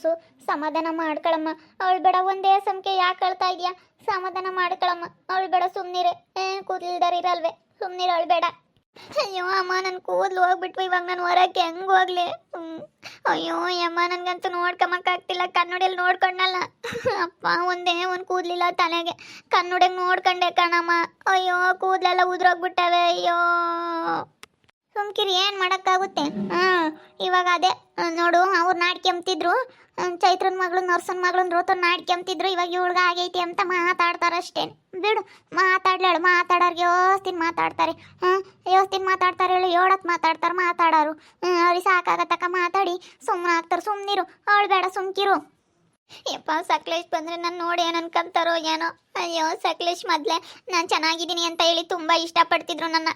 ಸು ಸಮಾಧಾನ ಮಾಡ್ಕೊಳಮ್ಮ. ಅವಳು ಬೇಡ, ಒಂದೇ ಸಮಕೆ ಯಾಕೆ ಅಳ್ತಾ ಇದೆಯಾ? ಸಮಾಧಾನ ಮಾಡ್ಕೊಳಮ್ಮ, ಅವಳು ಬೇಡ, ಸುಮ್ಮನಿರೆ. ಕೂದಲಿಲ್ದಾರ ಇರಲ್ವೇ, ಸುಮ್ಮನಿರೆ, ಅವಳು ಬೇಡ. ಅಯ್ಯೋ ಅಮ್ಮ, ನನ್ನ ಕೂದಲು ಹೋಗ್ಬಿಟ್ವು, ಇವಾಗ ನಾನು ಹೊರಕ್ಕೆ ಹೆಂಗೆ ಹೋಗ್ಲಿ? ಅಯ್ಯೋ ಅಮ್ಮ, ನನಗಂತೂ ನೋಡ್ಕೊಂಬಕ್ಕಾಗ್ತಿಲ್ಲ, ಕನ್ನಡಿಯಲ್ಲಿ ನೋಡ್ಕೊಂಡಲ್ಲ. ಅಪ್ಪ, ಒಂದೇ ಒಂದು ಕೂದಲಿಲ್ಲ ತಲೆಗೆ, ಕನ್ನಡಿಗೆ ನೋಡ್ಕೊಂಡೆ ಕಣಮ್ಮ. ಅಯ್ಯೋ, ಕೂದಲೆಲ್ಲ ಉದ್ರೋಗ್ಬಿಟ್ಟವೆ. ಅಯ್ಯೋ ಸುಮ್ಕಿರಿ, ಏನು ಮಾಡೋಕ್ಕಾಗುತ್ತೆ? ಇವಾಗ ಅದೇ ನೋಡು, ಅವ್ರು ನಾಟ್ಕೆಂಬ್ತಿದ್ರು, ಚೈತ್ರನ ಮಗಳು ನರ್ಸನ್ ಮಗಳು ರೋತನ್ ನಾಟ್ಕೆಂಬ್ತಿದ್ರು. ಇವಾಗ ಇವಳ್ಗ ಆಗೈತಿ ಅಂತ ಮಾತಾಡ್ತಾರಷ್ಟೇ. ಬಿಡು, ಮಾತಾಡ್ಲೇಳು, ಮಾತಾಡೋರ್ಗೆ ಯೋಸ್ತಿನ ಮಾತಾಡ್ತಾರೆ. ಯೋಸ್ತಿನ ಮಾತಾಡ್ತಾರೆ ಹೇಳು, ಏಳತ್ತು ಮಾತಾಡೋರು. ಅವ್ರಿಗೆ ಸಾಕಾಗತ್ತಕ್ಕ ಮಾತಾಡಿ ಸುಮ್ಮನೆ ಆಗ್ತಾರೆ. ಸುಮ್ಮನಿರು, ಅವಳು ಬೇಡ, ಸುಮ್ಕಿರು. ಯಪ್ಪ, ಸಕ್ಲೇಶ್ ಬಂದರೆ ನಾನು ನೋಡಿ ಏನು ಅನ್ಕೊಂತಾರೋ ಏನೋ. ಅಯ್ಯೋ ಸಕ್ಲೇಶ್ ಮೊದಲೇ ನಾನು ಚೆನ್ನಾಗಿದ್ದೀನಿ ಅಂತ ಹೇಳಿ ತುಂಬ ಇಷ್ಟಪಡ್ತಿದ್ರು ನನ್ನ.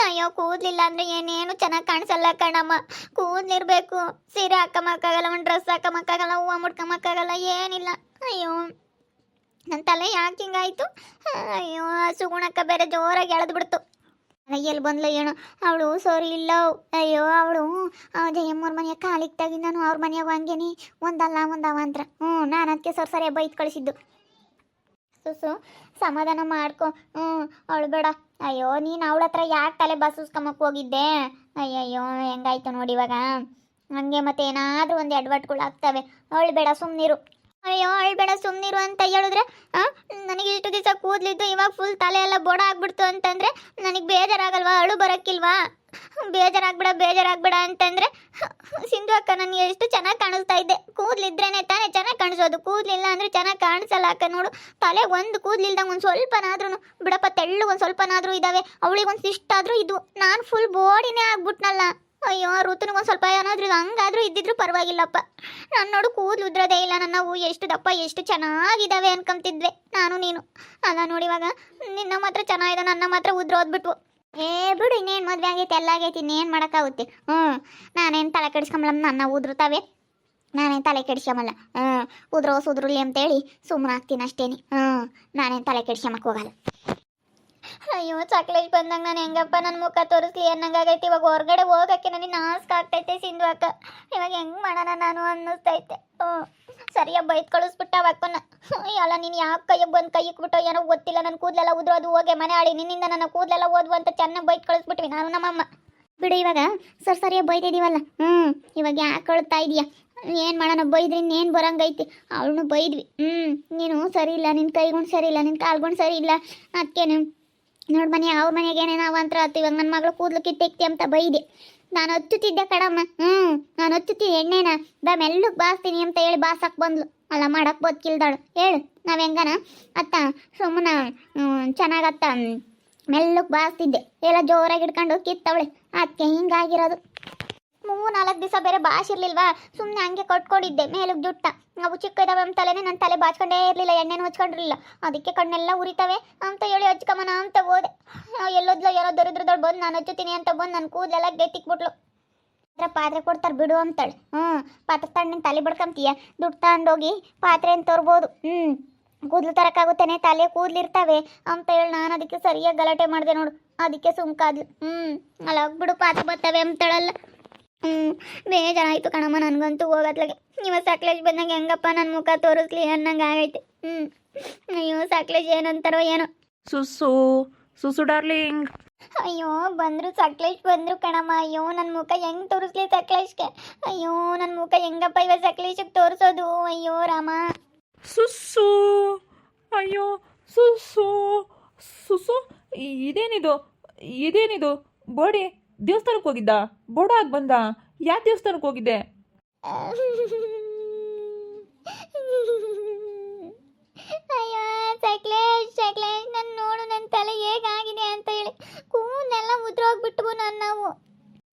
ಅಯ್ಯೋ, ಕೂದಲಿಲ್ಲ ಅಂದರೆ ಏನೇನು ಚೆನ್ನಾಗಿ ಕಾಣಿಸಲ್ಲ ಕಣಮ್ಮ. ಕೂದಲಿರಬೇಕು, ಸೀರೆ ಹಾಕೊಂಬಕ್ಕಾಗಲ್ಲ, ಒಂದು ಡ್ರೆಸ್ ಹಾಕೊಂಬಕ್ಕಾಗಲ್ಲ, ಹೂವು ಮುಡ್ಕೊಂಬಕ್ಕಾಗಲ್ಲ, ಏನಿಲ್ಲ. ಅಯ್ಯೋ, ನನ್ನ ತಲೆ ಯಾಕೆ ಹಿಂಗಾಯ್ತು? ಅಯ್ಯೋ, ಸುಗುಣಕ್ಕ ಬೇರೆ ಜೋರಾಗಿ ಎಳೆದ್ಬಿಡ್ತು. ಎಲ್ಲಿ ಬಂದ್ಲ ಏನೋ, ಅವಳು ಸರಿ ಇಲ್ಲ. ಅಯ್ಯೋ, ಅವಳು ಜಯಮ್ಮವ್ರ ಮನೆಯ ಕಾಲಿಗೆ ತೆಗಿ, ನಾನು ಅವ್ರ ಮನೆಯಾಗ ಹಂಗೇನಿ ಒಂದಲ್ಲ ಒಂದವ ಅಂತ. ನಾನು ಅದಕ್ಕೆ ಸರಿಯಾಗಿ ಬೈದು ಕಳಿಸಿದ್ದು. ಸುಸು ಸಮಾಧಾನ ಮಾಡ್ಕೊ. ಅವಳು ಬೇಡ. ಅಯ್ಯೋ, ನೀನು ಅವಳ ಹತ್ರ ಯಾಕೆ ತಲೆ ಬಸ್ಸ್ಕೊಂಬಕ್ಕೆ ಹೋಗಿದ್ದೆ? ಅಯ್ಯಯ್ಯೋ, ಹೆಂಗಾಯ್ತು ನೋಡಿ ಇವಾಗ. ಹಂಗೆ ಮತ್ತೆ ಏನಾದರೂ ಒಂದು ಎಡವಟ್ಗಳು ಆಗ್ತವೆ. ಅವಳು ಬೇಡ, ಸುಮ್ಮನಿರು. ಅಯ್ಯೋ, ಅಳ್ಬೇಡ, ಸುಮ್ಮನಿರು ಅಂತ ಹೇಳಿದ್ರೆ ನನಗೆ ಇಷ್ಟು ದಿವಸ ಕೂದಲಿದ್ದು ಇವಾಗ ಫುಲ್ ತಲೆ ಎಲ್ಲ ಬೋಡ ಆಗ್ಬಿಡ್ತು ಅಂತಂದರೆ ನನಗೆ ಬೇಜಾರಾಗಲ್ವಾ? ಅಳು ಬರೋಕ್ಕಿಲ್ವಾ? ಬೇಜಾರಾಗ್ಬೇಡ ಅಂತಂದರೆ ಸಿಂಧು ಅಕ್ಕ, ನನಗೆ ಎಷ್ಟು ಚೆನ್ನಾಗಿ ಕಾಣಿಸ್ತಾ ಇದ್ದೆ. ಕೂದಲಿದ್ರೇ ತಾನೇ ಚೆನ್ನಾಗಿ ಕಾಣಿಸೋದು, ಕೂದಲಿಲ್ಲ ಅಂದರೆ ಚೆನ್ನಾಗಿ ಕಾಣಿಸಲ್ಲ ಅಕ್ಕ. ನೋಡು, ತಲೆ ಒಂದು ಕೂದಲಿಲ್ದಂಗೆ ಒಂದು ಸ್ವಲ್ಪನಾದ್ರೂ ಬಿಡಪ್ಪ, ತೆಳ್ಳು ಒಂದು ಸ್ವಲ್ಪನಾದರೂ ಇದ್ದಾವೆ. ಅವಳಿಗೊಂದು ಇಷ್ಟಾದರೂ ಇದು, ನಾನು ಫುಲ್ ಬೋಡಿನೇ ಆಗ್ಬಿಟ್ನಲ್ಲ. ಅಯ್ಯೋ, ಋತುನಿಗೊಂದು ಸ್ವಲ್ಪ ಏನಾದರೂ ಹಂಗಾದರೂ ಇದ್ದಿದ್ರು ಪರವಾಗಿಲ್ಲಪ್ಪ. ನಾನು ನೋಡು, ಕೂದಲು ಉದ್ರೋದೇ ಇಲ್ಲ. ನಾವು ಎಷ್ಟು ದಪ್ಪ, ಎಷ್ಟು ಚೆನ್ನಾಗಿದ್ದಾವೆ ಅನ್ಕೊಂತಿದ್ವಿ ನಾನು ನೀನು. ಅಲ್ಲ ನೋಡಿ, ಇವಾಗ ನಿನ್ನ ಮಾತ್ರ ಚೆನ್ನಾಗಿದೆ, ನನ್ನ ಮಾತ್ರ ಉದ್ರೋದ್ಬಿಟ್ವು. ಬಿಡು, ಇನ್ನೇನು ಮದುವೆ ಆಗೈತಿ, ಎಲ್ಲ ಆಗೈತಿ, ಇನ್ನೇನು ಮಾಡೋಕ್ಕಾಗುತ್ತೆ? ನಾನೇನು ತಲೆ ಕೆಡಿಸ್ಕೊಂಬಲ್ಲ, ನನ್ನ ಉದ್ರುತ್ತಾವೆ, ನಾನೇನು ತಲೆ ಕೆಡಿಸ್ಕೊಂಬಲ್ಲ. ಉದ್ರುಲಿ ಅಂತೇಳಿ ಸುಮ್ಮನೆ ಆಗ್ತೀನಿ ಅಷ್ಟೇನಿ. ನಾನೇನು ತಲೆ ಕೆಡಿಸ್ಕೊಂಬಕ್ಕೆ ಹೋಗಲ್ಲ. ಅಯ್ಯೋ, ಸಕ್ಲೇಶ್ ಬಂದಾಗ ನಾನು ಹೆಂಗಪ್ಪ ನನ್ನ ಮುಖ ತೋರಿಸ್ಲಿ ಅನ್ನಂಗಾಗೈತೆ. ಇವಾಗ ಹೊರಗಡೆ ಹೋಗೋಕ್ಕೆ ನನಗೆ ನಾಸ್ಕ ಆಗ್ತೈತೆ ಸಿಂಧು ಅಕ್ಕ. ಇವಾಗ ಹೆಂಗೆ ಮಾಡೋಣ ನಾನು ಅನ್ನಿಸ್ತೈತೆ. ಸರಿಯಾಗಿ ಬೈದು ಕಳಿಸ್ಬಿಟ್ಟ ಅಕ್ಕನ. ಅಲ್ಲ, ನೀನು ಯಾಕೆ ಕೈಗೆ ಬಂದು ಕೈ ಇಕ್ಬಿಟ್ಟೋ ಏನೋ ಗೊತ್ತಿಲ್ಲ. ನನ್ನ ಕೂದಲೆಲ್ಲ ಉದ್ರೋದು, ಹೋಗಿ ಮನೆ ಆಡಿ, ನಿನ್ನಿಂದ ನನ್ನ ಕೂದಲೆಲ್ಲ ಓದ್ವು ಅಂತ ಚೆನ್ನಾಗಿ ಬೈದು ಕಳಿಸ್ಬಿಟ್ವಿ ನಾನು ನಮ್ಮಮ್ಮ. ಬಿಡು, ಇವಾಗ ಸರಿಯಾಗಿ ಬೈದಿದ್ದೀವಲ್ಲ. ಇವಾಗ ಯಾಕೆ ಕಳ್ತಾ ಇದೀಯಾ? ಏನು ಮಾಡೋಣ, ಬೈದ್ರಿ ಇನ್ನೇನು ಬರಂಗೈತಿ. ಅವಳನ್ನು ಬೈದ್ವಿ. ನೀನು ಸರಿ ಇಲ್ಲ, ನಿನ್ನ ಕೈಗೊಂಡು ಸರಿ ಇಲ್ಲ, ನಿನ್ನ ಕಾಲ್ಗೊಂಡು ಸರಿ ಇಲ್ಲ, ಅದಕ್ಕೇನು ನೋಡು ಮನೆ ಅವ್ರ ಮನೆಗೆ ಏನೇನು ಅವಂತರ ಆತು. ಇವಾಗ ನನ್ನ ಮಗಳು ಕೂದಲು ಕಿತ್ತೆಕ್ತಿ ಅಂತ ಬೈದೆ. ನಾನು ಹಚ್ಚುತ್ತಿದ್ದೆ ಕಣಮ್ಮ. ನಾನು ಹಚ್ಚುತ್ತೀನಿ ಎಣ್ಣೆನ, ಮೆಲ್ಲಕ್ಕೆ ಬಾಸ್ತೀನಿ ಅಂತ ಹೇಳಿ ಬಾಸಕ್ಕೆ ಬಂದ್ಲು. ಅಲ್ಲ, ಮಾಡಕ್ಕೆ ಬದುಕಿಲ್ದಾಳು ಹೇಳು. ನಾವು ಹೆಂಗನ ಅತ್ತ ಸುಮ್ಮನೆ ಚೆನ್ನಾಗತ್ತ ಮೆಲ್ಲಕ್ಕೆ ಬಾಸ್ತಿದ್ದೆ, ಎಲ್ಲ ಜೋರಾಗಿ ಹಿಡ್ಕೊಂಡು ಕಿತ್ತವಳೆ. ಅದಕ್ಕೆ ಹಿಂಗಾಗಿರೋದು. 3-4 ದಿವಸ ಬೇರೆ ಬಾಸಿರ್ಲಿಲ್ವಾ, ಸುಮ್ಮನೆ ಹಂಗೆ ಕಟ್ಕೊಂಡಿದ್ದೆ ಮೇಲಕ್ಕೆ ಜುಟ್ಟ. ನಾವು ಚಿಕ್ಕ ಇದ್ದಾವೆ ಅಂತ ತಲೆನೇ ನನ್ನ ತಲೆ ಬಾಚ್ಕೊಂಡೇ ಇರಲಿಲ್ಲ, ಎಣ್ಣೆನೂ ಹಚ್ಕೊಂಡಿರಲಿಲ್ಲ. ಅದಕ್ಕೆ ಕಣ್ಣೆಲ್ಲ ಉರಿತವೆ ಅಂತ ಹೇಳಿ ಹಚ್ಕೊಂಬನ ಅಂತ ಹೋದೆ. ಎಲ್ಲೋದ್ಲ ಏನೋ ದರಿದ್ರದೊಳು ಬಂದು ನಾನು ಹಚ್ಚುತ್ತೀನಿ ಅಂತ ಬಂದು ನನ್ನ ಕೂದಲೆಲ್ಲ ಗಟ್ಟಿಕ್ಬಿಟ್ಲು. ಪಾತ್ರೆ ಕೊಡ್ತಾರೆ ಬಿಡು ಅಂತಾಳೆ. ಪಾತ್ರೆ ತಗೊಂಡು ನಿನ್ನ ತಲೆ ಬಡ್ಕೊಂತೀಯ, ದುಡ್ಡು ತಗೊಂಡೋಗಿ ಪಾತ್ರೆಯನ್ನು ತರ್ಬೋದು. ಕೂದಲು ತರಕ್ಕಾಗುತ್ತೇನೆ, ತಲೆ ಕೂದಲಿರ್ತವೆ ಅಂತ ಹೇಳಿ ನಾನು ಅದಕ್ಕೆ ಸರಿಯಾಗಿ ಗಲಾಟೆ ಮಾಡಿದೆ ನೋಡು. ಅದಕ್ಕೆ ಸುಮ್ಕಾದ್ಲು. ಅಲ್ಲ ಬಿಡು, ಪಾತ್ರೆ ಬರ್ತವೆ ಅಂತಾಳಲ್ಲ. ಬೇಜಾರಾಯ್ತು ಕಣಮ್ಮ ನನಗಂತೂ ಹೋಗತ್ಲಾಗೆ. ಇವಾಗ ಸಕ್ಲೇಶ್ ಬಂದಾಗ ಹೆಂಗಪ್ಪ ನನ್ನ ಮುಖ ತೋರಿಸ್ಲಿ ಅನ್ನಂಗೆ ಆಗೈತೆ. ಅಯ್ಯೋ, ಸಕ್ಲೇಶ್ ಏನಂತಾರೋ ಏನೋ. ಸುಸು ಡಾರ್ಲಿಂಗ್. ಅಯ್ಯೋ, ಬಂದರು ಸಕ್ಲೇಶ್ ಬಂದರು ಕಣಮ್ಮ. ಅಯ್ಯೋ, ನನ್ನ ಮುಖ ಹೆಂಗೆ ತೋರಿಸ್ಲಿ ಸಕ್ಲೇಶ್ಗೆ? ಅಯ್ಯೋ, ನನ್ನ ಮುಖ ಹೆಂಗಪ್ಪ ಇವಾಗ ಸಕ್ಲೇಶಿಗೆ ತೋರಿಸೋದು? ಅಯ್ಯೋ ರಾಮ. ಸುಸ್ಸು, ಅಯ್ಯೋ ಸುಸ್ಸು ಸುಸು, ಇದೇನಿದು ಬೋಡಿ? ದೇವಸ್ಥಾನಕ್ಕೆ ಹೋಗಿದ್ದ? ಬೋಡ ಆಗಿ ಬಂದ? ಯಾವ ದೇವಸ್ಥಾನಕ್ಕೆ ಹೋಗಿದ್ದೆ? ಅಯ್ಯೋ ಸಕ್ಲೇಶ್, ನನ್ನ ನೋಡು, ನನ್ನ ತಲೆ ಹೇಗಾಗಿದೆ ಅಂತ ಹೇಳಿ ಕೂದಲೆಲ್ಲ ಉದ್ರೋಗ್ಬಿಟ್ವು ನಾವು.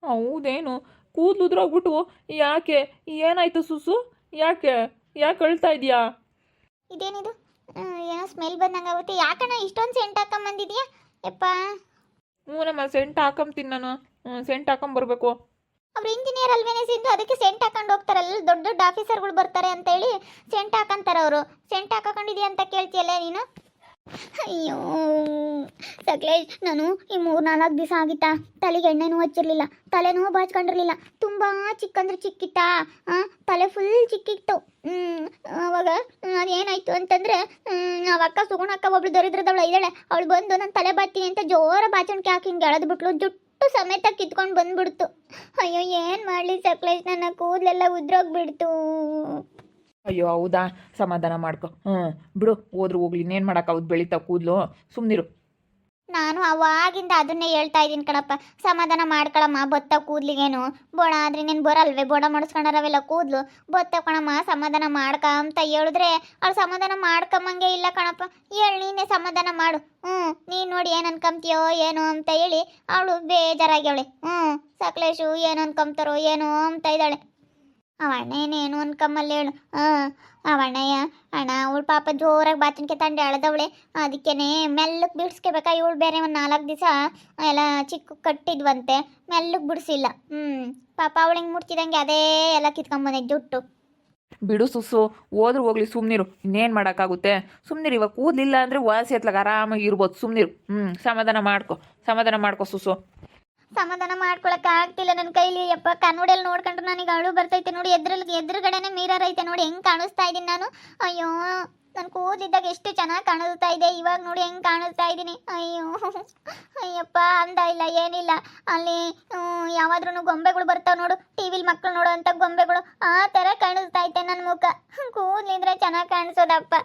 ಹೌದೇನು? ಕೂದಲು ಉದ್ರೋಗ್ಬಿಟ್ಟು? ಯಾಕೆ, ಏನಾಯ್ತು ಸುಸು? ಯಾಕೆ ಅಳ್ತಾ ಇದೆಯಾ? ಇದೇನಿದು? ಏನೋ ಸ್ಮೆಲ್ ಬಂದಂಗಾಗುತ್ತೆ. ಯಾಕಣ್ಣ ಇಷ್ಟೊಂದು ಸೆಂಟ್ ಹಾಕೊಂಬಂದಿದ್ಯಾ? ಯಪ್ಪ, ನಮ್ಮ ಸೆಂಟ್ ಹಾಕೊಂತೀನಿ ನಾನು. ಸೆಂಟ್ ಹಾಕೊಂಬರ್ಬೇಕು. ಅವ್ರು ಇಂಜಿನಿಯರ್ ಅಲ್ವೇನೆ ಸಿಂಧು, ಅದಕ್ಕೆ ಸೆಂಟ್ ಹಾಕೊಂಡು ಹೋಗ್ತಾರಲ್ಲ, ದೊಡ್ಡ ದೊಡ್ಡ ಆಫೀಸರ್ಗಳು ಬರ್ತಾರೆ ಅಂತ ಹೇಳಿ ಸೆಂಟ್ ಹಾಕೊಂತಾರೆ ಅವರು. ಸೆಂಟ್ ಹಾಕೊಂಡಿದ್ಯಾ ಅಂತ ಕೇಳ್ತೀಯಲ್ಲ ನೀನು? ಅಯ್ಯೋ ಸಕ್ಲೇಶ್, ನಾನು ಈ 3-4 ದಿವಸ ಆಗಿತ್ತಾ ತಲೆಗೆ ಎಣ್ಣೆನೂ ಹಚ್ಚಿರ್ಲಿಲ್ಲ, ತಲೆನೂ ಬಾಚ್ಕೊಂಡಿರ್ಲಿಲ್ಲ. ತುಂಬ ಚಿಕ್ಕಂದ್ರೆ ಚಿಕ್ಕಿತ್ತಾ, ತಲೆ ಫುಲ್ ಚಿಕ್ಕಿತ್ತು. ಅವಾಗ ಅದೇನಾಯ್ತು ಅಂತಂದ್ರೆ ನಾವು ಅಕ್ಕ ಸುಗುಣಕ್ಕ ಒಬ್ಳು ದರಿದ್ರದವಳು ಇದ್ದಾಳೆ, ಅವಳು ಬಂದು ನಾನು ತಲೆ ಬಾಚ್ತೀನಿ ಅಂತ ಜೋರ ಬಾಚಣಿಕೆ ಹಾಕಿ ಹಿಂಗೆ ಎಳೆದು ಬಿಟ್ಲು, ಜುಟ್ಟು ಸಮೇತ ಕಿತ್ಕೊಂಡು ಬಂದ್ಬಿಡ್ತು. ಅಯ್ಯೋ ಏನು ಮಾಡಲಿ ಸಕ್ಲೇಶ್, ನನ್ನ ಕೂದಲೆಲ್ಲ ಉದ್ರೋಗ್ಬಿಡ್ತು. ಅಯ್ಯೋ ಹೌದಾ, ಸಮಾಧಾನ ಮಾಡ್ಕೊ. ಬಿಡು, ಹೋದ್ರು ಹೋಗ್ಲಿ, ಇನ್ನೇನು ಮಾಡೋಕ್ಕಾಗೋದು, ಬೆಳಿತಾವ ಕೂದಲು, ಸುಮ್ಮನಿರು. ನಾನು ಅವಾಗಿಂದ ಅದನ್ನೇ ಹೇಳ್ತಾ ಇದ್ದೀನಿ ಕಣಪ್ಪ, ಸಮಾಧಾನ ಮಾಡ್ಕೊಳಮ್ಮ, ಬತ್ತ ಕೂದ್ಲಿಗೇನು ಬೋಡ ಆದ್ರೆ ನೀನು ಬರಲ್ವೇ, ಬೋಡ ಮಾಡಿಸ್ಕೊಂಡಾರವೆಲ್ಲ ಕೂದಲು ಬತ್ತ ಕಣಮ್ಮ, ಸಮಾಧಾನ ಮಾಡ್ಕ ಅಂತ ಹೇಳಿದ್ರೆ ಅವ್ಳು ಸಮಾಧಾನ ಮಾಡ್ಕೊಂಬಂಗೆ ಇಲ್ಲ ಕಣಪ್ಪ. ಹೇಳಿ ನೀನೇ ಸಮಾಧಾನ ಮಾಡು. ನೀನು ನೋಡಿ ಏನು ಅನ್ಕೊಂತೀಯೋ ಏನೋ ಅಂತ ಹೇಳಿ ಅವಳು ಬೇಜಾರಾಗ್ಯವಳೆ. ಸಕ್ಲೇಶು ಏನು ಅನ್ಕೊಂತಾರೋ ಏನೋ ಅಂತ ಇದ್ದಾಳೆ. ಅವಣ್ಣ ಏನೇನು ಅನ್ಕಮ್ಮಲ್ಲಿ ಹೇಳು. ಅವಣ್ಣಯ್ಯ ಅಣ್ಣ ಅವಳು ಪಾಪ ಜೋರಾಗಿ ಬಾಚಣಿಕೆ ತಂಡೆ ಎಳೆದವಳೆ, ಅದಕ್ಕೇನೆ ಮೆಲ್ಲಕ್ಕೆ ಬಿಡಿಸ್ಕೋಬೇಕಾ. ಇವಳು ಬೇರೆ ಒಂದು 4 ದಿವಸ ಎಲ್ಲ ಚಿಕ್ಕ ಕಟ್ಟಿದ್ವಂತೆ, ಮೆಲ್ಲಕ್ಕೆ ಬಿಡಿಸಿಲ್ಲ. ಪಾಪ ಅವಳು ಹಿಂಗೆ ಮುಟ್ತಿದಂಗೆ ಅದೇ ಎಲ್ಲ ಕಿತ್ಕೊಂಬಂದೆ ಜುಟ್ಟು. ಬಿಡು ಸುಸ್ಸು, ಹೋದ್ರು ಹೋಗ್ಲಿ, ಸುಮ್ಮನಿರು, ಇನ್ನೇನು ಮಾಡೋಕ್ಕಾಗುತ್ತೆ, ಸುಮ್ಮನಿರು. ಇವಾಗ ಕೂದಲಿಲ್ಲ ಅಂದರೆ ವಾಸಿ ಎತ್ಲಾಗ ಆರಾಮಾಗಿ ಇರ್ಬೋದು, ಸುಮ್ಮನಿರು. ಸಮಾಧಾನ ಮಾಡ್ಕೊ ಸುಸ್ಸು. ಸಮಾಧಾನ ಮಾಡ್ಕೊಳಕ್ಕೆ ಆಗ್ತಿಲ್ಲ ನನ್ನ ಕೈಲಿ. ಯಪ್ಪ, ಕನ್ನಡಿಯಲ್ಲಿ ನೋಡ್ಕೊಂಡ್ರೆ ನನಗೆ ಅಳು ಬರ್ತೈತೆ ನೋಡಿ. ಎದುರುಗಡೆನೆ ಮಿರರ್ ಐತೆ ನೋಡಿ, ಹೆಂಗೆ ಕಾಣಿಸ್ತಾ ಇದ್ದೀನಿ ನಾನು. ಅಯ್ಯೋ, ನಾನು ಕೂದಿದ್ದಾಗ ಎಷ್ಟು ಚೆನ್ನಾಗಿ ಕಾಣಿಸ್ತಾ ಇದೆ, ಇವಾಗ ನೋಡಿ ಹೆಂಗೆ ಕಾಣಿಸ್ತಾ ಇದ್ದೀನಿ. ಅಯ್ಯಪ್ಪ, ಅಂದ ಇಲ್ಲ ಏನಿಲ್ಲ. ಅಲ್ಲಿ ಯಾವಾದ್ರೂ ಗೊಂಬೆಗಳು ಬರ್ತಾವೆ ನೋಡು, ಟಿವಿಲಿ ಮಕ್ಕಳು ನೋಡೋ ಅಂಥ ಗೊಂಬೆಗಳು, ಆ ಥರ ಕಾಣಿಸ್ತಾ ಐತೆ ನನ್ನ ಮುಖ. ಕೂದಲಿದ್ರೆ ಚೆನ್ನಾಗಿ ಕಾಣಿಸೋದಪ್ಪ.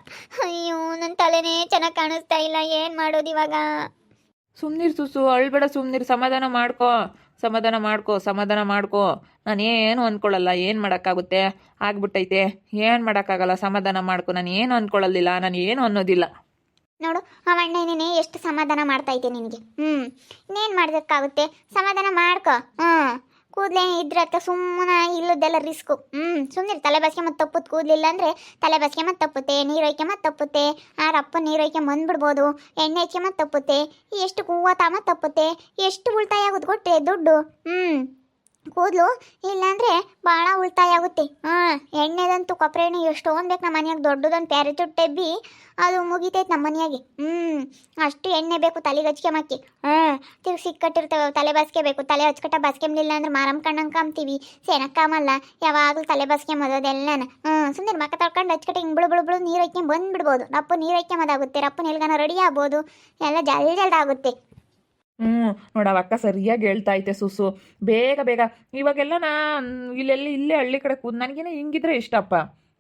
ಅಯ್ಯೋ, ನನ್ನ ತಲೆನೇ ಚೆನ್ನಾಗಿ ಕಾಣಿಸ್ತಾ ಇಲ್ಲ, ಏನು ಮಾಡೋದು ಇವಾಗ? ಸುಮ್ಮನಿರು ಸುಸ್ಸು, ಅಳ್ಬೇಡ, ಸುಮ್ಮನಿರು. ಸಮಾಧಾನ ಮಾಡ್ಕೊ. ನಾನೇನು ಅಂದ್ಕೊಳ್ಳಲ್ಲ, ಏನು ಮಾಡೋಕ್ಕಾಗುತ್ತೆ, ಆಗ್ಬಿಟ್ಟೈತೆ, ಏನು ಮಾಡೋಕ್ಕಾಗಲ್ಲ. ಸಮಾಧಾನ ಮಾಡ್ಕೊ, ನಾನು ಏನು ಅಂದ್ಕೊಳ್ಳಲಿಲ್ಲ, ನಾನು ಏನು ಅನ್ನೋದಿಲ್ಲ. ನೋಡು ಅವಣ್ಣನೇ ಎಷ್ಟು ಸಮಾಧಾನ ಮಾಡ್ತಾ ಇದ್ದೆ ನಿನಗೆ. ಇನ್ನೇನು ಮಾಡೋದಕ್ಕಾಗುತ್ತೆ, ಸಮಾಧಾನ ಮಾಡ್ಕೊ. ಕೂದಲೇ ಇದ್ರತ್ತ ಸುಮ್ಮನೆ ಇಲ್ಲದೆಲ್ಲ ರಿಸ್ಕು. ಸುಮ್ಮನೆ ತಲೆ ಬಸ್ಕೆ ಮತ್ತೆ ತಪ್ಪುತ್ತೆ. ಕೂದಲಿಲ್ಲ ಅಂದರೆ ತಲೆ ಬಸ್ಕೆ ಮತ್ತೆ ತಪ್ಪುತ್ತೆ, ನೀರು ಒಯ್ಕೆ ಮತ್ತೆ ತಪ್ಪುತ್ತೆ, ರಪ್ಪ ನೀರು ಒಯ್ಕೆ ಬಂದ್ಬಿಡ್ಬೋದು, ಎಣ್ಣೆ ಹಚ್ಚೆ ಮತ್ತೆ ತಪ್ಪುತ್ತೆ, ಎಷ್ಟು ಹೂವು ತಾಮ ತಪ್ಪುತ್ತೆ, ಎಷ್ಟು ಉಳಿತಾಯ ಆಗುತ್ತೆ ಕೊಟ್ಟರೆ ದುಡ್ಡು. ಕೂದಲು ಇಲ್ಲಾಂದರೆ ಭಾಳ ಉಳಿತಾಯ ಆಗುತ್ತೆ. ಎಣ್ಣೆದಂತೂ ಕೊಬ್ಬರಿ ಎಣ್ಣೆ ಎಷ್ಟೊಂದು ಬೇಕು ನಮ್ಮ ಮನೆಯಾಗ. ದೊಡ್ಡದೊಂದು ಪ್ಯಾರೆಚೂಟ್ ಟಬ್ಬಿ ಅದು ಮುಗಿತೈತೆ ನಮ್ಮ ಮನೆಯಾಗೆ. ಅಷ್ಟು ಎಣ್ಣೆ ಬೇಕು ತಲೆಗೆ ಹಚ್ಕೊಂಬಕ್ಕಿ. ತಿರ್ಗಿ ಸಿಕ್ಕಟ್ಟಿರ್ತವೆ, ತಲೆ ಬಸ್ಕೆಬೇಕು. ತಲೆ ಹಚ್ಕಟ್ಟ ಬಸ್ಕೆಂಬಲಿಲ್ಲ ಅಂದ್ರೆ ಮಾರಮ್ಮ ಕಣ್ಣಂಗೆ ಕಾಮ್ತೀವಿ, ಸೆನಕ್ಕೆ ಕಾಮಲ್ಲ. ಯಾವಾಗಲೂ ತಲೆ ಬಸ್ಕೆಂಬೋದೆಲ್ಲನ. ಸುಮ್ಮನೆ ಮಕ್ಕ ತೊಳ್ಕೊಂಡು ಹಚ್ಕಟ್ಟ ಹಿಂಗೆ ಬಿಳು ನೀರು ಹೊಯ್ಕೊಂಡು ಬಂದುಬಿಡ್ಬೋದು. ರಪ್ಪ ನೀರು ಹೊಯ್ಕೊಂಬೋದಾಗುತ್ತೆ, ರಪ್ಪನ ಎಲ್ಗಾನ ರೆಡಿ ಆಗ್ಬೋದು, ಎಲ್ಲ ಜಲ್ದಾಗುತ್ತೆ. ನೋಡವ ಅಕ್ಕ ಸರಿಯಾಗಿ ಹೇಳ್ತಾ ಐತೆ ಸುಸು. ಬೇಗ ಇವಾಗೆಲ್ಲ ಇಲ್ಲೇ ಹಳ್ಳಿ ಕಡೆ ಕೂದ್ ನನಗೇನೋ ಹಿಂಗಿದ್ರೆ ಇಷ್ಟಪ್ಪ.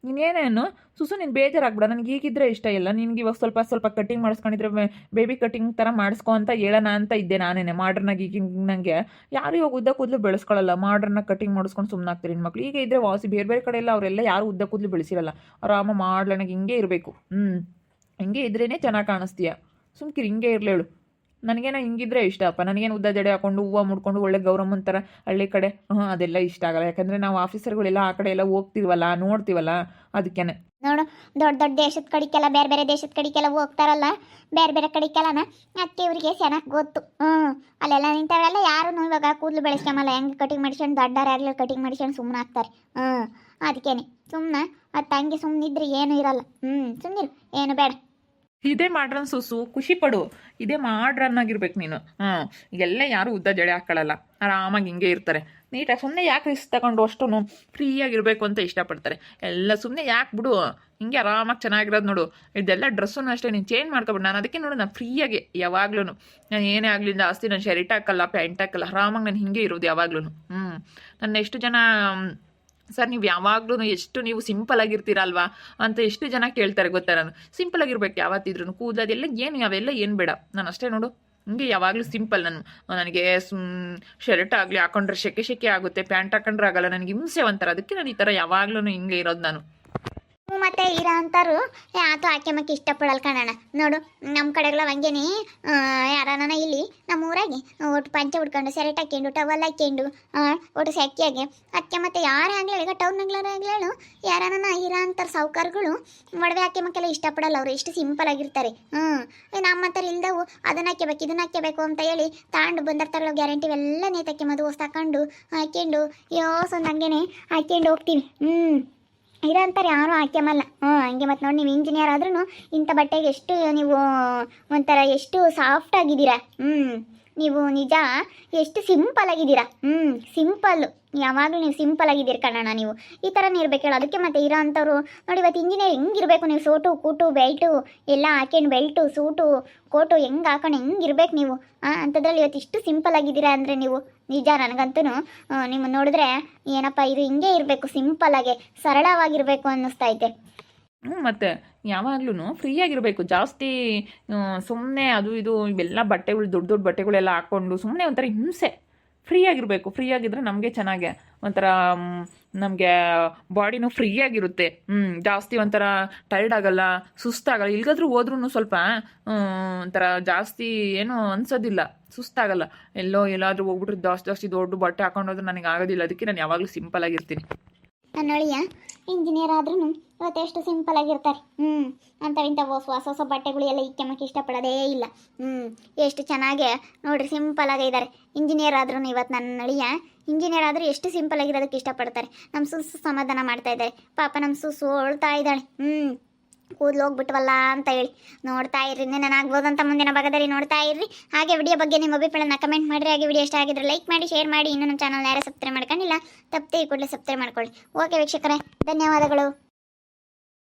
ನೀನೇನೇನು ಸುಸು, ನೀನು ಬೇಜಾರಾಗ್ಬಿಡ. ನನಗೆ ಈಗಿದ್ರೆ ಇಷ್ಟ ಇಲ್ಲ. ನಿನ್ಗೆ ಇವಾಗ ಸ್ವಲ್ಪ ಕಟ್ಟಿಂಗ್ ಮಾಡಿಸ್ಕೊಂಡಿದ್ರೆ ಬೇಬಿ ಕಟ್ಟಿಂಗ್ ಥರ ಮಾಡಿಸ್ಕೊ ಅಂತ ಹೇಳೋಣ ಅಂತ ಇದ್ದೆ ನಾನೇನೆ. ಮಾಡ್ರನ್ನಾಗಿ ಈಗ ನನಗೆ ಯಾರು ಇವಾಗ ಉದ್ದ ಕೂದಲು ಬೆಳೆಸ್ಕೊಳ್ಳಲ್ಲ, ಮಾಡ್ರನ್ನ ಕಟ್ಟಿಂಗ್ ಮಾಡಿಸ್ಕೊಂಡು ಸುಮ್ಮನಾಗ್ತಾರೆ ಹೆಣ್ಮಕ್ಳು. ಈಗ ಇದ್ರೆ ವಾಸಿ ಬೇರೆ ಕಡೆ ಎಲ್ಲ ಅವರೆಲ್ಲ ಯಾರು ಉದ್ದ ಕೂದಲು ಬೆಳೆಸಿರಲ್ಲ. ಆರಾಮ ಮಾಡ್ಲನಾಗಿ ಹಿಂಗೆ ಇರಬೇಕು. ಹಿಂಗೆ ಇದ್ರೇ ಚೆನ್ನಾಗಿ ಕಾಣಿಸ್ತೀಯ. ಸುಮ್ಕಿರಿ, ಹಿಂಗೆ ಇರಲೇಳು. ನನಗೇನೋ ಹಿಂಗಿದ್ರೆ ಇಷ್ಟಪ್ಪ. ನನಗೇನು ಉದ್ದ ಜಡೆ ಹಾಕೊಂಡು ಹೂವು ಮುಡ್ಕೊಂಡು ಒಳ್ಳೆ ಗೌರಮ್ಮನ ಥರ ಹಳ್ಳಿ ಕಡೆ ಅದೆಲ್ಲ ಇಷ್ಟ ಆಗಲ್ಲ. ಯಾಕಂದರೆ ನಾವು ಆಫೀಸರ್ಗಳೆಲ್ಲ ಆ ಕಡೆ ಎಲ್ಲ ಹೋಗ್ತೀವಲ್ಲ, ನೋಡ್ತೀವಲ್ಲ, ಅದಕ್ಕೇನೆ. ನೋಡು, ದೊಡ್ಡ ದೇಶದ ಕಡೆಗೆಲ್ಲ, ಬೇರೆ ದೇಶದ ಕಡೆಗೆಲ್ಲ ಹೋಗ್ತಾರಲ್ಲ, ಬೇರೆ ಕಡೆಗೆಲ್ಲನ ಅದಕ್ಕೆ ಇವರಿಗೆ ಚೆನ್ನಾಗಿ ಗೊತ್ತು. ಅಲ್ಲೆಲ್ಲ ನಿಂತವರೆಲ್ಲ ಯಾರು ಇವಾಗ ಕೂದಲು ಬೆಳೆಸ್ಕೊಂಬಲ್ಲ. ಹೆಂಗೆ ಕಟಿಂಗ್ ಮಾಡಿಸ್ಕೊಂಡು ದೊಡ್ಡವರಾಗಲಿ ಕಟಿಂಗ್ ಮಾಡಿಸ್ಕೊಂಡು ಸುಮ್ಮನೆ ಆಗ್ತಾರೆ. ಅದಕ್ಕೇನೆ ಸುಮ್ಮನೆ ಅದು ತಂಗಿ ಸುಮ್ಮನಿದ್ರೆ ಏನೂ ಇರಲ್ಲ. ಸುಮ್ಮನಿರು, ಏನು ಬೇಡ. ಇದೇ ಮಾಡ್ರನ್ ಸುಸು, ಖುಷಿ ಪಡು. ಇದೇ ಮಾಡ್ರನ್ನಾಗಿರ್ಬೇಕು ನೀನು. ಎಲ್ಲ ಯಾರು ಉದ್ದ ಜಡೆ ಹಾಕೊಳ್ಳಲ್ಲ, ಆರಾಮಾಗಿ ಹಿಂಗೆ ಇರ್ತಾರೆ ನೀಟಾಗಿ. ಸುಮ್ಮನೆ ಯಾಕೆ ರಿಸ್ಕ್ ತಗೊಂಡು ಅಷ್ಟು ಫ್ರೀಯಾಗಿರಬೇಕು ಅಂತ ಇಷ್ಟಪಡ್ತಾರೆ ಎಲ್ಲ. ಸುಮ್ಮನೆ ಯಾಕೆ ಬಿಡು, ಹಿಂಗೆ ಆರಾಮಾಗಿ ಚೆನ್ನಾಗಿರೋದು ನೋಡು. ಇದೆಲ್ಲ ಡ್ರೆಸ್ಸನ್ನು ಅಷ್ಟೇ ನೀನು ಚೇಂಜ್ ಮಾಡ್ಕೊಬಿಡು. ನಾನು ಅದಕ್ಕೆ ನೋಡು, ನಾನು ಫ್ರೀಯಾಗಿ ಯಾವಾಗ್ಲೂ ನಾನು ಏನೇ ಆಗಲಿ ಜಾಸ್ತಿ ನಾನು ಶರ್ಟ್ ಹಾಕಲ್ಲ, ಪ್ಯಾಂಟ್ ಹಾಕಲ್ಲ, ಆರಾಮಾಗಿ ನಾನು ಹಿಂಗೆ ಇರೋದು ಯಾವಾಗ್ಲೂ. ನನ್ನ ಎಷ್ಟು ಜನ ಸರ್ ನೀವು ಯಾವಾಗ್ಲೂ ಎಷ್ಟು ನೀವು ಸಿಂಪಲ್ ಆಗಿರ್ತೀರಲ್ವಾ ಅಂತ ಎಷ್ಟು ಜನ ಕೇಳ್ತಾರೆ ಗೊತ್ತಾ. ನಾನು ಸಿಂಪಲ್ ಆಗಿರ್ಬೇಕು ಯಾವತ್ತಿದ್ರು. ಕೂದಲದೆಲ್ಲ ಏನು ಅವೆಲ್ಲ ಏನು ಬೇಡ, ನಾನು ಅಷ್ಟೇ ನೋಡು ಹಿಂಗೆ ಯಾವಾಗಲೂ ಸಿಂಪಲ್. ನನಗೆ ಶರ್ಟ್ ಆಗಲಿ ಹಾಕೊಂಡ್ರೆ ಶೆಕೆ ಆಗುತ್ತೆ, ಪ್ಯಾಂಟ್ ಹಾಕೊಂಡ್ರೆ ಆಗಲ್ಲ, ನನಗೆ ಹಿಂಸೆ ಒಂಥರ. ಅದಕ್ಕೆ ನಾನು ಈ ಥರ ಯಾವಾಗ್ಲೂ ಹಿಂಗೆ ಇರೋದು ನಾನು. ಮತ್ತೆ ಇರೋ ಅಂತಾರು ಯಾತು ಹಾಕ್ಯಮಕ್ಕೆ ಇಷ್ಟಪಡಲ್ಲ ಕಣಣ್ಣ. ನೋಡು ನಮ್ಮ ಕಡೆಗಳ ಹಂಗೇನೆ ಯಾರನ ಇಲ್ಲಿ ನಮ್ಮ ಊರಾಗೆ ಒಟ್ಟು ಪಂಚೆ ಉಡ್ಕೊಂಡು ಸೆರೆಟ್ ಹಾಕ್ಕೊಂಡು ಟವಲ್ ಹಾಕ್ಕೊಂಡು ಒಟ್ಟು ಸೆಕ್ಕಿಯಾಗೆ ಅದಕ್ಕೆ ಮತ್ತೆ ಯಾರೇ ಆಗಲಿ ಈಗ ಟೌನ್ನಾಗ್ಲಾಗ್ಲೇಳು ಯಾರನ ಇರೋ ಅಂತಾರೆ ಸಾವುಕಾರಗಳು ಒಡವೆ ಹಾಕ್ಯಮಕ್ಕೆಲ್ಲ ಇಷ್ಟಪಡಲ್ಲ. ಅವರು ಎಷ್ಟು ಸಿಂಪಲ್ ಆಗಿರ್ತಾರೆ. ನಮ್ಮಂತಾರೆ ಇಲ್ದವು ಅದನ್ನ ಹಾಕ್ಯಬೇಕು ಇದನ್ನ ಹಾಕ್ಯಬೇಕು ಅಂತ ಹೇಳಿ ತಾಂಡು ಬಂದಿರ್ತಾರಲ್ಲ ಗ್ಯಾರಂಟಿ ಎಲ್ಲ ನೇತಕ್ಕೆ ಮದು ಹೊಸ ಹಾಕೊಂಡು ಹಾಕ್ಕೊಂಡು ಯೋಸೊಂದು ಹಂಗೇನೆ ಹಾಕ್ಕೊಂಡು ಹೋಗ್ತೀವಿ. ಇರೋ ಅಂತಾರೆ ಯಾರೂ ಹಾಕ್ಯಮಲ್ಲ. ಹಂಗೆ ಮತ್ತು ನೋಡಿ, ನೀವು ಇಂಜಿನಿಯರ್ ಆದ್ರೂ ಇಂಥ ಬಟ್ಟೆಗೆ ಎಷ್ಟು ನೀವು ಒಂಥರ ಎಷ್ಟು ಸಾಫ್ಟ್ ಆಗಿದ್ದೀರಾ. ನೀವು ನಿಜ ಎಷ್ಟು ಸಿಂಪಲ್ ಆಗಿದ್ದೀರಾ. ಸಿಂಪಲ್ಲು, ಯಾವಾಗಲೂ ನೀವು ಸಿಂಪಲ್ ಆಗಿದ್ದೀರಿ ಕಣಣ್ಣ. ನೀವು ಈ ಥರನೇ ಇರ್ಬೇಕು ಹೇಳು. ಅದಕ್ಕೆ ಮತ್ತೆ ಇರೋ ಅಂಥವ್ರು ನೋಡಿ, ಇವತ್ತು ಇಂಜಿನಿಯರ್ ಹೆಂಗಿರ್ಬೇಕು ನೀವು, ಸೂಟು ಕೂಟು ಬೆಲ್ಟು ಎಲ್ಲ ಹಾಕ್ಯಂಡು, ಬೆಲ್ಟು ಸೂಟು ಕೋಟು ಹೆಂಗೆ ಹಾಕೊಂಡು ಹೆಂಗಿರ್ಬೇಕು ನೀವು. ಅಂಥದ್ರಲ್ಲಿ ಇವತ್ತು ಇಷ್ಟು ಸಿಂಪಲ್ ಆಗಿದ್ದೀರಾ ಅಂದರೆ ನೀವು ನಿಜ ನನಗಂತೂ ನಿಮ್ಮ ನೋಡಿದ್ರೆ ಏನಪ್ಪ ಇದು ಹಿಂಗೆ ಇರಬೇಕು, ಸಿಂಪಲ್ಲಾಗೆ ಸರಳವಾಗಿರಬೇಕು ಅನ್ನಿಸ್ತೈತೆ. ಮತ್ತು ಯಾವಾಗ್ಲೂ ಫ್ರೀಯಾಗಿರಬೇಕು. ಜಾಸ್ತಿ ಸುಮ್ಮನೆ ಅದು ಇದು ಇವೆಲ್ಲ ಬಟ್ಟೆಗಳು ದೊಡ್ಡ ದೊಡ್ಡ ಬಟ್ಟೆಗಳೆಲ್ಲ ಹಾಕ್ಕೊಂಡು ಸುಮ್ಮನೆ ಒಂಥರ ಹಿಂಸೆ. ಫ್ರೀಯಾಗಿರಬೇಕು. ಫ್ರೀಯಾಗಿದ್ದರೆ ನಮಗೆ ಚೆನ್ನಾಗೆ ಒಂಥರ ನಮಗೆ ಬಾಡಿನೂ ಫ್ರೀಯಾಗಿರುತ್ತೆ. ಜಾಸ್ತಿ ಒಂಥರ ಟೈರ್ಡ್ ಆಗಲ್ಲ, ಸುಸ್ತಾಗಲ್ಲ. ಇಲ್ಗಾದ್ರೂ ಹೋದ್ರೂ ಸ್ವಲ್ಪ ಒಂಥರ ಜಾಸ್ತಿ ಏನೂ ಅನ್ಸೋದಿಲ್ಲ, ಸುಸ್ತಾಗಲ್ಲ. ಎಲ್ಲಾದರೂ ಹೋಗ್ಬಿಟ್ರೆ ಜಾಸ್ತಿ ದೊಡ್ಡ ಬಟ್ಟೆ ಹಾಕೊಂಡೋದ್ರೆ ನನಗೆ ಆಗೋದಿಲ್ಲ. ಅದಕ್ಕೆ ನಾನು ಯಾವಾಗಲೂ ಸಿಂಪಲ್ ಆಗಿರ್ತೀನಿ. ನನ್ನೊಳಿಯ ಇಂಜಿನಿಯರ್ ಆದ್ರೂ ಇವತ್ತು ಎಷ್ಟು ಸಿಂಪಲ್ ಆಗಿರ್ತಾರೆ. ಇಂಥ ಹೊಸ ಬಟ್ಟೆಗಳು ಎಲ್ಲ ಇಕ್ಕೆಮ್ಮಕ್ಕೆ ಇಷ್ಟಪಡೋದೇ ಇಲ್ಲ. ಎಷ್ಟು ಚೆನ್ನಾಗೆ ನೋಡ್ರಿ ಸಿಂಪಲ್ ಆಗಿದ್ದಾರೆ. ಇಂಜಿನಿಯರ್ ಆದ್ರೂ ಇವತ್ತು ನನ್ನ ಅಳಿಯ ಇಂಜಿನಿಯರ್ ಆದರೂ ಎಷ್ಟು ಸಿಂಪಲ್ ಆಗಿರೋದಕ್ಕೆ ಇಷ್ಟಪಡ್ತಾರೆ. ನಮ್ಮ ಸುಸ್ಸು ಸಮಾಧಾನ ಮಾಡ್ತಾ ಇದ್ದಾರೆ. ಪಾಪ ನಮ್ಮ ಸುಸ್ಸು ಹೊಳ್ತಾ ಇದ್ದಾಳೆ. ಕೂದಲು ಹೋಗ್ಬಿಟ್ವಲ್ಲ ಅಂತ ಹೇಳಿ ನೋಡ್ತಾ ಇರ್ರಿ. ನೆನಾಗ್ಬೋದಂತ ಮುಂದಿನ ಭಾಗದಲ್ಲಿ ನೋಡ್ತಾ ಇರ್ರಿ. ಹಾಗೆ ವಿಡಿಯೋ ಬಗ್ಗೆ ನಿಮ್ಮ ಅಭಿಪ್ರಾಯನ ಕಮೆಂಟ್ ಮಾಡಿರಿ. ಹಾಗೆ ವಿಡಿಯೋ ಇಷ್ಟ ಆಗಿದ್ರೆ ಲೈಕ್ ಮಾಡಿ, ಶೇರ್ ಮಾಡಿ. ಇನ್ನೂ ನಮ್ಮ ಚಾನಲ್ ಯಾರೇ ಸಬ್ಸ್ಕ್ರೈಬ್ ಮಾಡ್ಕೊಂಡಿಲ್ಲ ತಪ್ಪದೆ ಈ ಕೂಡಲೇ ಸಬ್ಸ್ಕ್ರೈಬ್ ಮಾಡ್ಕೊಳ್ಳಿ. ಓಕೆ ವೀಕ್ಷಕರೇ, ಧನ್ಯವಾದಗಳು.